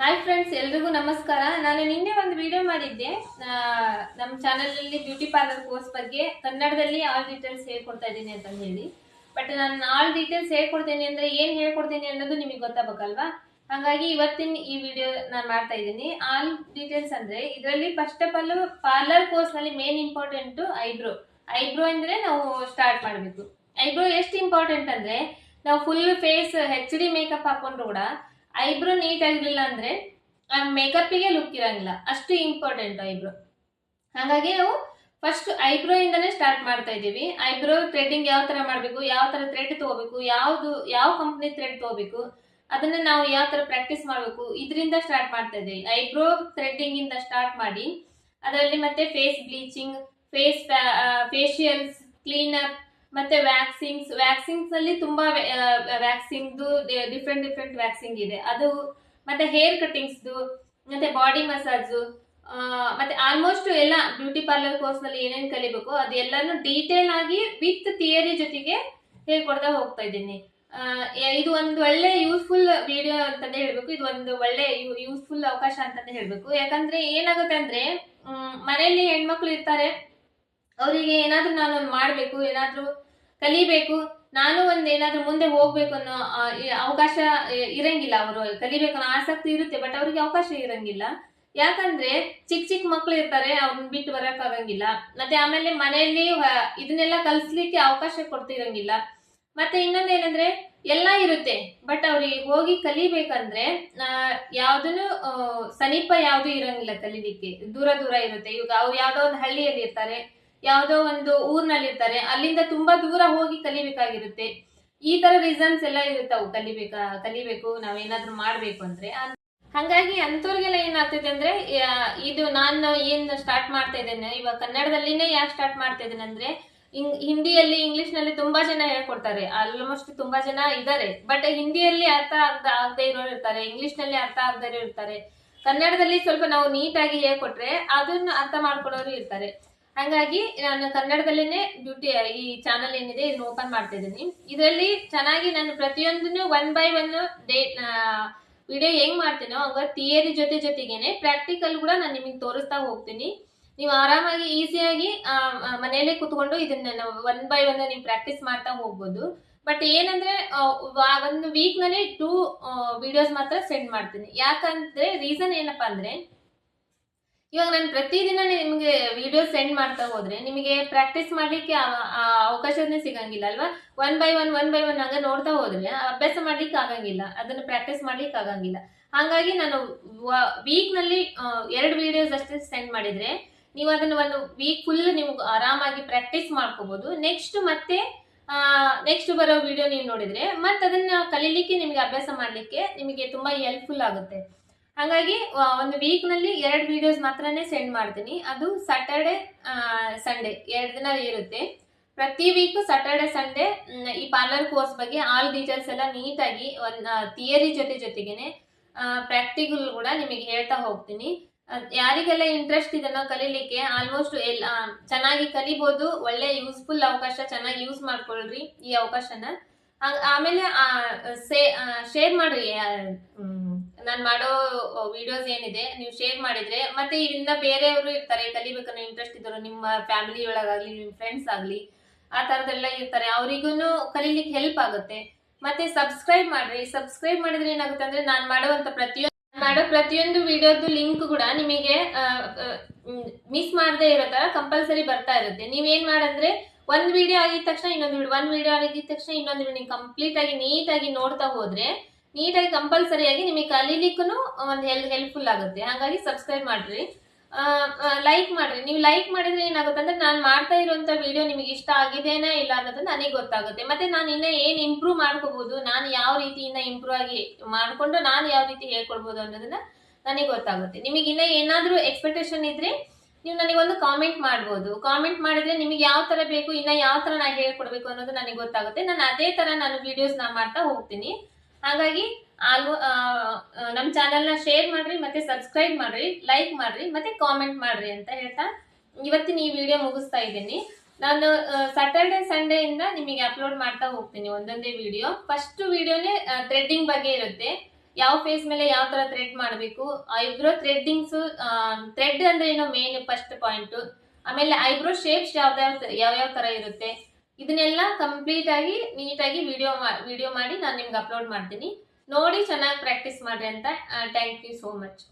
Hi friends, ಎಲ್ರಿಗೂ ನಮಸ್ಕಾರ. ನಾನು ನಿನ್ನೆ ಒಂದು ವಿಡಿಯೋ ಮಾಡಿದ್ದೆ ನಮ್ಮ ಚಾನಲಲ್ಲಿ ಬ್ಯೂಟಿ ಪಾರ್ಲರ್ ಕೋರ್ಸ್ ಬಗ್ಗೆ ಕನ್ನಡದಲ್ಲಿ ಆಲ್ ಡೀಟೇಲ್ಸ್ ಹೇಳ್ಕೊಡ್ತಾ ಇದ್ದೀನಿ ಅಂತ ಹೇಳಿ. ಬಟ್ ನಾನು ಆಲ್ ಡೀಟೇಲ್ಸ್ ಹೇಳ್ಕೊಡ್ತೀನಿ ಅಂದ್ರೆ ಏನು ಹೇಳ್ಕೊಡ್ತೀನಿ ಅನ್ನೋದು ನಿಮಗೆ ಗೊತ್ತಾಗಬೇಕಲ್ವಾ. ಹಾಗಾಗಿ ಇವತ್ತಿನ ಈ ವಿಡಿಯೋ ನಾನು ಮಾಡ್ತಾ ಇದ್ದೀನಿ. ಆಲ್ ಡೀಟೇಲ್ಸ್ ಅಂದ್ರೆ ಇದರಲ್ಲಿ first of all parlour course ನಲ್ಲಿ ಮೇನ್ ಇಂಪಾರ್ಟೆಂಟ್ ಐಬ್ರೋ ಅಂದ್ರೆ ನಾವು ಸ್ಟಾರ್ಟ್ ಮಾಡಬೇಕು. ಐಬ್ರೋ ಎಷ್ಟು ಇಂಪಾರ್ಟೆಂಟ್ ಅಂದ್ರೆ ನಾವು ಫುಲ್ ಫೇಸ್ HD ಮೇಕಪ್ ಹಾಕೊಂಡ್ರು ಕೂಡ ಐಬ್ರೋ ನೀಟ್ ಆಗಿರ್ಲಿಲ್ಲ ಅಂದ್ರೆ ಮೇಕಪ್ಗೆ ಲುಕ್ ಇರಂಗಿಲ್ಲ. ಅಷ್ಟು ಇಂಪಾರ್ಟೆಂಟ್ ಐಬ್ರೋ. ಹಾಗಾಗಿ ನಾವು ಫಸ್ಟ್ ಐಬ್ರೋ ಇಂದಾನೆ ಸ್ಟಾರ್ಟ್ ಮಾಡ್ತಾ ಇದೀವಿ. ಐಬ್ರೋ ಥ್ರೆಡಿಂಗ್ ಯಾವ ತರ ಮಾಡ್ಬೇಕು, ಯಾವ ತರ ಥ್ರೆಡ್ ತಗೋಬೇಕು, ಯಾವ ಕಂಪ್ನಿ ಥ್ರೆಡ್ ತಗೋಬೇಕು, ಅದನ್ನ ನಾವು ಯಾವ ತರ ಪ್ರಾಕ್ಟೀಸ್ ಮಾಡ್ಬೇಕು, ಇದರಿಂದ ಸ್ಟಾರ್ಟ್ ಮಾಡ್ತಾ ಇದೀವಿ. ಐಬ್ರೋ ಥ್ರೆಡಿಂಗ್ ಇಂದ ಸ್ಟಾರ್ಟ್ ಮಾಡಿ ಅದರಲ್ಲಿ ಮತ್ತೆ ಫೇಸ್ ಬ್ಲೀಚಿಂಗ್, ಫೇಶಿಯಲ್ಸ್, ಕ್ಲೀನಪ್, ಮತ್ತೆ ವ್ಯಾಕ್ಸಿಂಗ್ಸ್ ಅಲ್ಲಿ ತುಂಬಾ ವ್ಯಾಕ್ಸಿಂಗ್ ಡಿಫ್ರೆಂಟ್ ವ್ಯಾಕ್ಸಿಂಗ್ ಇದೆ. ಅದು ಮತ್ತೆ ಹೇರ್ ಕಟಿಂಗ್ಸ್, ಮತ್ತೆ ಬಾಡಿ ಮಸಾಜ್, ಮತ್ತೆ ಆಲ್ಮೋಸ್ಟ್ ಎಲ್ಲ ಬ್ಯೂಟಿ ಪಾರ್ಲರ್ ಕೋರ್ಸ್ ನಲ್ಲಿ ಏನೇನು ಕಲಿಬೇಕು ಅದೆಲ್ಲಾನು ಡೀಟೇಲ್ ಆಗಿ ವಿತ್ ಥಿಯರಿ ಜೊತೆಗೆ ಹೇಳ್ಕೊಡ್ತಾ ಹೋಗ್ತಾ ಇದ್ದೀನಿ. ಇದು ಒಂದು ಒಳ್ಳೆ ಯೂಸ್ಫುಲ್ ವಿಡಿಯೋ ಅಂತಾನೆ ಹೇಳ್ಬೇಕು. ಇದು ಒಂದು ಒಳ್ಳೆ ಯೂಸ್ಫುಲ್ ಅವಕಾಶ ಅಂತಾನೆ ಹೇಳ್ಬೇಕು. ಯಾಕಂದ್ರೆ ಏನಾಗುತ್ತೆ ಅಂದ್ರೆ ಮನೆಯಲ್ಲಿ ಹೆಣ್ಮಕ್ಳು ಇರ್ತಾರೆ, ಅವರಿಗೆ ಏನಾದ್ರೂ ನಾನು ಮಾಡ್ಬೇಕು, ಏನಾದ್ರೂ ಕಲಿಬೇಕು, ನಾನು ಏನಾದ್ರೂ ಮುಂದೆ ಹೋಗ್ಬೇಕು ಅನ್ನೋ ಅವಕಾಶ ಇರಂಗಿಲ್ಲ. ಅವರು ಕಲಿಬೇಕು ಅನ್ನೋ ಆಸಕ್ತಿ ಇರುತ್ತೆ, ಬಟ್ ಅವ್ರಿಗೆ ಅವಕಾಶ ಇರಂಗಿಲ್ಲ. ಯಾಕಂದ್ರೆ ಚಿಕ್ಕ ಮಕ್ಳು ಇರ್ತಾರೆ, ಅವ್ರನ್ನ ಬಿಟ್ಟು ಬರಕ್ ಆಗಂಗಿಲ್ಲ. ಮತ್ತೆ ಆಮೇಲೆ ಮನೆಯಲ್ಲಿ ಇದನ್ನೆಲ್ಲ ಕಲಿಸ್ಲಿಕ್ಕೆ ಅವಕಾಶ ಕೊಡ್ತಿರಂಗಿಲ್ಲ. ಮತ್ತೆ ಇನ್ನೊಂದೇನಂದ್ರೆ ಎಲ್ಲಾ ಇರುತ್ತೆ, ಬಟ್ ಅವ್ರಿಗೆ ಹೋಗಿ ಕಲಿಬೇಕಂದ್ರೆ ಯಾವ್ದನ್ನು ಸಮೀಪ ಯಾವ್ದು ಇರಂಗಿಲ್ಲ, ಕಲೀಲಿಕ್ಕೆ ದೂರ ಇರುತ್ತೆ. ಇವಾಗ ಅವ್ರು ಯಾವ್ದೋ ಒಂದು ಹಳ್ಳಿಯಲ್ಲಿ ಇರ್ತಾರೆ, ಯಾವ್ದೋ ಒಂದು ಊರ್ನಲ್ಲಿ ಇರ್ತಾರೆ, ಅಲ್ಲಿಂದ ತುಂಬಾ ದೂರ ಹೋಗಿ ಕಲಿಬೇಕಾಗಿರುತ್ತೆ. ಈ ತರ ರೀಸನ್ಸ್ ಎಲ್ಲ ಇರುತ್ತಾವು ಕಲಿಬೇಕು ನಾವೇನಾದ್ರೂ ಮಾಡ್ಬೇಕು ಅಂದ್ರೆ. ಹಂಗಾಗಿ ಅಂತವ್ರಿಗೆಲ್ಲ ಏನಾಗ್ತೈತೆ ಅಂದ್ರೆ ಇದು ನಾನು ಏನ್ ಸ್ಟಾರ್ಟ್ ಮಾಡ್ತಾ ಇದ್ದೇನೆ ಇವಾಗ ಕನ್ನಡದಲ್ಲಿನೇ ಯಾಕೆ ಸ್ಟಾರ್ಟ್ ಮಾಡ್ತಾ ಇದ್ದೇನೆ ಅಂದ್ರೆ ಹಿಂದಿಯಲ್ಲಿ ಇಂಗ್ಲಿಷ್ ನಲ್ಲಿ ತುಂಬಾ ಜನ ಹೇಳ್ಕೊಡ್ತಾರೆ, ಆಲ್ಮೋಸ್ಟ್ ತುಂಬಾ ಜನ ಇದ್ದಾರೆ. ಬಟ್ ಹಿಂದಿಯಲ್ಲಿ ಅರ್ಥ ಆಗದೆ ಇರೋರು ಇರ್ತಾರೆ, ಇಂಗ್ಲಿಷ್ ನಲ್ಲಿ ಅರ್ಥ ಆಗದೆ ಇರೋರು ಇರ್ತಾರೆ. ಕನ್ನಡದಲ್ಲಿ ಸ್ವಲ್ಪ ನಾವು ನೀಟಾಗಿ ಹೇಳ್ಕೊಟ್ರೆ ಅದನ್ನ ಅರ್ಥ ಮಾಡ್ಕೊಳ್ಳೋರು ಇರ್ತಾರೆ. ಹಾಗಾಗಿ ನಾನು ಕನ್ನಡದಲ್ಲಿನೇ ಬ್ಯೂಟಿ ಈ ಚಾನಲ್ ಏನಿದೆ ಇದನ್ನ ಓಪನ್ ಮಾಡ್ತಾ ಇದ್ದೀನಿ. ಇದರಲ್ಲಿ ಚೆನ್ನಾಗಿ ನಾನು ಪ್ರತಿಯೊಂದನ್ನು 1 by 1 ವಿಡಿಯೋ ಹೆಂಗ್ ಮಾಡ್ತೀನೋ ಅವಾಗ ಥಿಯರಿ ಜೊತೆಗೇನೆ ಪ್ರಾಕ್ಟಿಕಲ್ ಕೂಡ ನಾನು ನಿಮಗೆ ತೋರಿಸ್ತಾ ಹೋಗ್ತೀನಿ. ನೀವು ಆರಾಮಾಗಿ ಈಸಿಯಾಗಿ ಮನೆಯಲ್ಲೇ ಕುತ್ಕೊಂಡು ಇದನ್ನ 1 by 1 ನೀವು ಪ್ರಾಕ್ಟೀಸ್ ಮಾಡ್ತಾ ಹೋಗ್ಬೋದು. ಬಟ್ ಏನಂದ್ರೆ ಒಂದು ವೀಕ್ ನಲ್ಲಿ 2 ವಿಡಿಯೋಸ್ ಮಾತ್ರ ಸೆಂಡ್ ಮಾಡ್ತೀನಿ. ಯಾಕಂದ್ರೆ ರೀಸನ್ ಏನಪ್ಪಾ ಅಂದ್ರೆ ಇವಾಗ ನಾನು ಪ್ರತಿದಿನ ನಿಮಗೆ ವಿಡಿಯೋ ಸೆಂಡ್ ಮಾಡ್ತಾ ಹೋದ್ರೆ ನಿಮಗೆ ಪ್ರಾಕ್ಟೀಸ್ ಮಾಡ್ಲಿಕ್ಕೆ ಅವಕಾಶನೇ ಸಿಗಂಗಿಲ್ಲ ಅಲ್ವಾ. 1 by 1 ಹಂಗ ನೋಡ್ತಾ ಹೋದ್ರೆ ಅಭ್ಯಾಸ ಮಾಡ್ಲಿಕ್ಕೆ ಆಗಂಗಿಲ್ಲ, ಅದನ್ನ ಪ್ರಾಕ್ಟೀಸ್ ಮಾಡ್ಲಿಕ್ಕೆ ಆಗಂಗಿಲ್ಲ. ಹಾಗಾಗಿ ನಾನು ವೀಕ್ ನಲ್ಲಿ 2 ವಿಡಿಯೋಸ್ ಅಷ್ಟೇ ಸೆಂಡ್ ಮಾಡಿದ್ರೆ ನೀವು ಅದನ್ನ ಒಂದು ವೀಕ್ ಫುಲ್ ನೀವು ಆರಾಮಾಗಿ ಪ್ರಾಕ್ಟೀಸ್ ಮಾಡ್ಕೋಬಹುದು. ನೆಕ್ಸ್ಟ್ ಬರೋ ವಿಡಿಯೋ ನೀವು ನೋಡಿದ್ರೆ ಮತ್ತೆ ಅದನ್ನ ಕಲೀಲಿಕ್ಕೆ, ನಿಮ್ಗೆ ಅಭ್ಯಾಸ ಮಾಡ್ಲಿಕ್ಕೆ ನಿಮಗೆ ತುಂಬಾ ಹೆಲ್ಪ್ಫುಲ್ ಆಗುತ್ತೆ. ಹಾಗಾಗಿ ಒಂದು ವೀಕ್ ನಲ್ಲಿ 2 ವಿಡಿಯೋಸ್ ಮಾತ್ರನೇ ಸೆಂಡ್ ಮಾಡ್ತೀನಿ. ಅದು ಸ್ಯಾಟರ್ಡೆ ಸಂಡೇ 2 ದಿನ ಇರುತ್ತೆ. ಪ್ರತಿ ವೀಕ್ ಸ್ಯಾಟರ್ಡೆ ಸಂಡೇ ಈ ಪಾರ್ಲರ್ ಕೋರ್ಸ್ ಬಗ್ಗೆ ಆಲ್ ಡೀಟೇಲ್ಸ್ ಎಲ್ಲ ನೀಟಾಗಿ ಒಂದು ಥಿಯರಿ ಜೊತೆಗೇನೆ ಪ್ರಾಕ್ಟಿಕಲ್ ಕೂಡ ನಿಮಗೆ ಹೇಳ್ತಾ ಹೋಗ್ತೀನಿ. ಯಾರಿಗೆಲ್ಲ ಇಂಟ್ರೆಸ್ಟ್ ಇದನ್ನ ಕಲೀಲಿಕ್ಕೆ ಆಲ್ಮೋಸ್ಟ್ ಚೆನ್ನಾಗಿ ಕಲಿಬಹುದು. ಒಳ್ಳೆ ಯೂಸ್ಫುಲ್ ಅವಕಾಶ, ಚೆನ್ನಾಗಿ ಯೂಸ್ ಮಾಡ್ಕೊಳ್ರಿ ಈ ಅವಕಾಶನ. ಆಮೇಲೆ ಶೇರ್ ಮಾಡ್ರಿ. ನಾನು ಮಾಡೋ ವಿಡಿಯೋಸ್ ಏನಿದೆ ನೀವು ಶೇರ್ ಮಾಡಿದ್ರೆ ಮತ್ತೆ ಇನ್ನ ಬೇರೆಯವರು ಇರ್ತಾರೆ, ಕಲಿಬೇಕನ್ನೋ ಇಂಟ್ರೆಸ್ಟ್ ಇದ್ರು ನಿಮ್ಮ ಫ್ಯಾಮಿಲಿ ಒಳಗಾಗ್ಲಿ, ನಿಮ್ಮ ಫ್ರೆಂಡ್ಸ್ ಆಗ್ಲಿ, ಆ ತರದೆಲ್ಲ ಇರ್ತಾರೆ, ಅವರಿಗೂ ಕಲೀಲಿಕ್ಕೆ ಹೆಲ್ಪ್ ಆಗುತ್ತೆ. ಮತ್ತೆ ಸಬ್ಸ್ಕ್ರೈಬ್ ಮಾಡಿದ್ರೆ ಏನಾಗುತ್ತೆ ಅಂದ್ರೆ ನಾನು ಮಾಡುವಂತ ಪ್ರತಿಯೊಂದು ವಿಡಿಯೋದು ಲಿಂಕ್ ಕೂಡ ನಿಮಗೆ ಮಿಸ್ ಮಾಡದೇ ಇರೋ ತರ ಕಂಪಲ್ಸರಿ ಬರ್ತಾ ಇರುತ್ತೆ. ನೀವೇನ್ ಮಾಡಂದ್ರೆ ಒಂದ್ ವಿಡಿಯೋ ಆಗಿದ ತಕ್ಷಣ ಇನ್ನೊಂದು ವಿಡಿಯೋ ಕಂಪ್ಲೀಟ್ ಆಗಿ ನೀಟಾಗಿ ನೋಡ್ತಾ ಹೋದ್ರೆ ನೀಟಾಗಿ ಕಂಪಲ್ಸರಿಯಾಗಿ ನಿಮಗೆ ಕಲೀಲಿಕ್ಕೂ ಒಂದು ಹೆಲ್ಪ್ಫುಲ್ ಆಗುತ್ತೆ. ಹಾಗಾಗಿ ಸಬ್ಸ್ಕ್ರೈಬ್ ಮಾಡ್ರಿ, ಲೈಕ್ ಮಾಡ್ರಿ. ನೀವು ಲೈಕ್ ಮಾಡಿದ್ರೆ ಏನಾಗುತ್ತೆ ಅಂದ್ರೆ ನಾನು ಮಾಡ್ತಾ ಇರುವಂತ ವಿಡಿಯೋ ನಿಮಗೆ ಇಷ್ಟ ಆಗಿದೆನಾ ಇಲ್ಲ ಅನ್ನೋದು ನನಗೆ ಗೊತ್ತಾಗುತ್ತೆ. ಮತ್ತೆ ನಾನು ಇನ್ನ ಏನ್ ಇಂಪ್ರೂವ್ ಮಾಡ್ಕೋಬಹುದು, ನಾನು ಯಾವ ರೀತಿ ಇನ್ನ ಇಂಪ್ರೂವ್ ಆಗಿ ಮಾಡ್ಕೊಂಡು ನಾನು ಯಾವ ರೀತಿ ಹೇಳ್ಕೊಡ್ಬೋದು ಅನ್ನೋದನ್ನ ನನಗೆ ಗೊತ್ತಾಗುತ್ತೆ. ನಿಮಗೆ ಇನ್ನ ಏನಾದ್ರೂ ಎಕ್ಸ್ಪೆಕ್ಟೇಷನ್ ಇದ್ರೆ ನೀವು ನನಗೆ ಒಂದು ಕಾಮೆಂಟ್ ಮಾಡ್ಬೋದು. ಕಾಮೆಂಟ್ ಮಾಡಿದ್ರೆ ನಿಮಗೆ ಯಾವ ತರ ಬೇಕು, ಇನ್ನ ಯಾವ ತರ ನಾನು ಹೇಳ್ಕೊಡ್ಬೇಕು ಅನ್ನೋದು ನನಗೆ ಗೊತ್ತಾಗುತ್ತೆ. ನಾನು ಅದೇ ತರ ನಾನು ವಿಡಿಯೋಸ್ ಮಾಡ್ತಾ ಹೋಗ್ತೀನಿ. ಹಾಗಾಗಿ ನಮ್ಮ ಚಾನೆಲ್ನ ಶೇರ್ ಮಾಡ್ರಿ, ಮತ್ತೆ ಸಬ್ಸ್ಕ್ರೈಬ್ ಮಾಡ್ರಿ, ಲೈಕ್ ಮಾಡ್ರಿ, ಮತ್ತೆ ಕಾಮೆಂಟ್ ಮಾಡ್ರಿ ಅಂತ ಹೇಳ್ತಾ ಇವತ್ತಿನ ಈ ವಿಡಿಯೋ ಮುಗಿಸ್ತಾ ಇದ್ದೀನಿ. ನಾನು ಸ್ಯಾಟರ್ಡೆ ಸಂಡೇ ಇಂದ ನಿಮಗೆ ಅಪ್ಲೋಡ್ ಮಾಡ್ತಾ ಹೋಗ್ತೀನಿ ಒಂದೊಂದೇ ವಿಡಿಯೋ. ಫಸ್ಟ್ ವಿಡಿಯೋನೇ ಥ್ರೆಡ್ಡಿಂಗ್ ಬಗ್ಗೆ ಇರುತ್ತೆ. ಯಾವ ಫೇಸ್ ಮೇಲೆ ಯಾವ ತರ ಥ್ರೆಡ್ ಮಾಡಬೇಕು, ಐಬ್ರೋ ಥ್ರೆಡ್ಡಿಂಗ್ಸ್, ಥ್ರೆಡ್ ಅಂದ್ರೆ ಏನೋ ಮೇನ್ ಫಸ್ಟ್ ಪಾಯಿಂಟ್, ಆಮೇಲೆ ಐಬ್ರೋ ಶೇಪ್ಸ್ ಯಾವ ತರ ಇರುತ್ತೆ, ಇದನ್ನೆಲ್ಲ ಕಂಪ್ಲೀಟ್ ಆಗಿ ನೀಟಾಗಿ ವಿಡಿಯೋ ಮಾಡಿ ನಾನು ನಿಮ್ಗೆ ಅಪ್ಲೋಡ್ ಮಾಡ್ತೀನಿ. ನೋಡಿ ಚೆನ್ನಾಗಿ ಪ್ರಾಕ್ಟೀಸ್ ಮಾಡ್ರಿ ಅಂತ. Thank you so much.